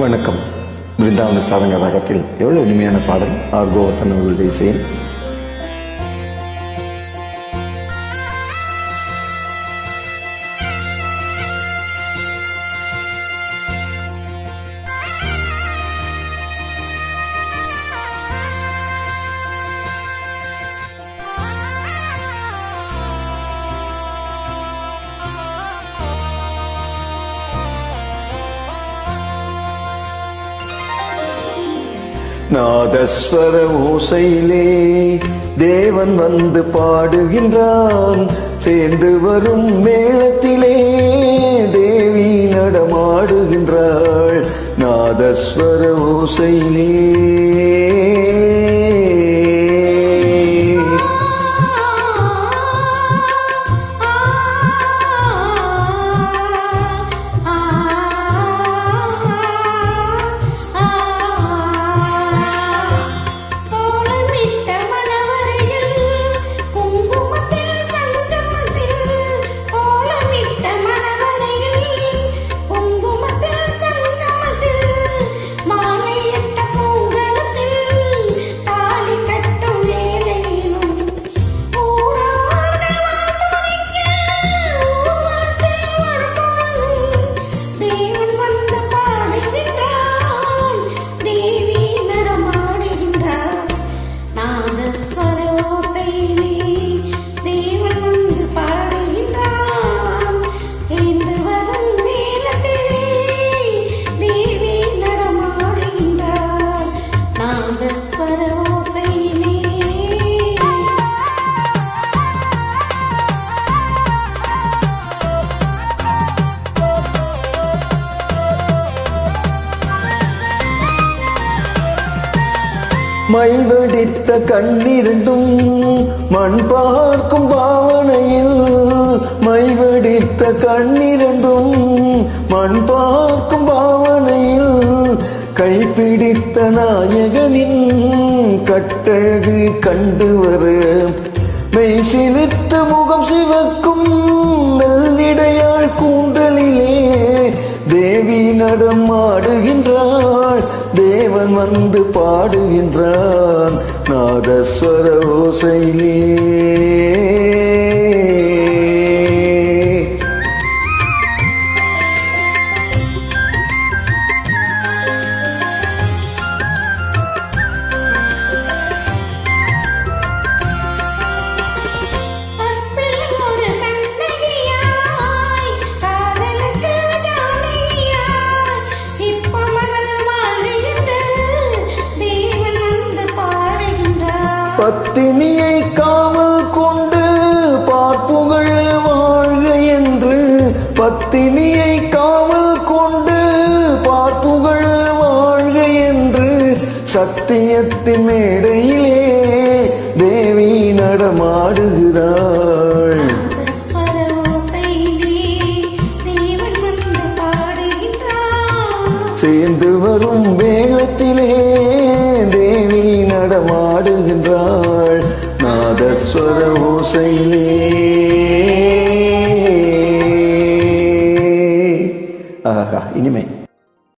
வணக்கம். பிருந்தாவன சாதக ராகத்தில் எவ்வளவு இனிமையான பாடல் ஆர்கோவத்தன் அவர்களுடைய இசையில். நாதஸ்வர ஓசையிலே தேவன் வந்து பாடுகின்றான். சேர்ந்து வரும் மேளத்திலே தேவி நடமாடுகின்றாள். நாதஸ்வர ஓசையிலே மைவடித்த கண்ணிரண்டும் மண் பார்க்கும் பாவனையில், மைவடித்த கண்ணிரண்டும் மண் பார்க்கும் பாவனையில், கைப்பிடித்த நாயகனின் கட்டழகு கண்டு வர மெய் சிலிர்த்த முகம் சிவக்கும் மெல்லிடையாள் கூந்தலிலே தேவி நடம் ஆடுகின்றாள். தேவன் வந்து பாடுகின்றான் நாதஸ்வர ஓசையிலே. பத்தினியை காவல் கொண்டு பார்ப்புகள் வாழ்க என்று, பத்தினியை காவல் கொண்டு பார்ப்புகள் வாழ்க என்று சத்தியத்தின் மேடையிலே தேவி நடமாடுகிறாள். சேர்ந்து வரும் வேளத்திலே தேவி நடமாடுகின்றாள் நாதஸ்வர ஓசையிலே. ஆஹா, இனிமை.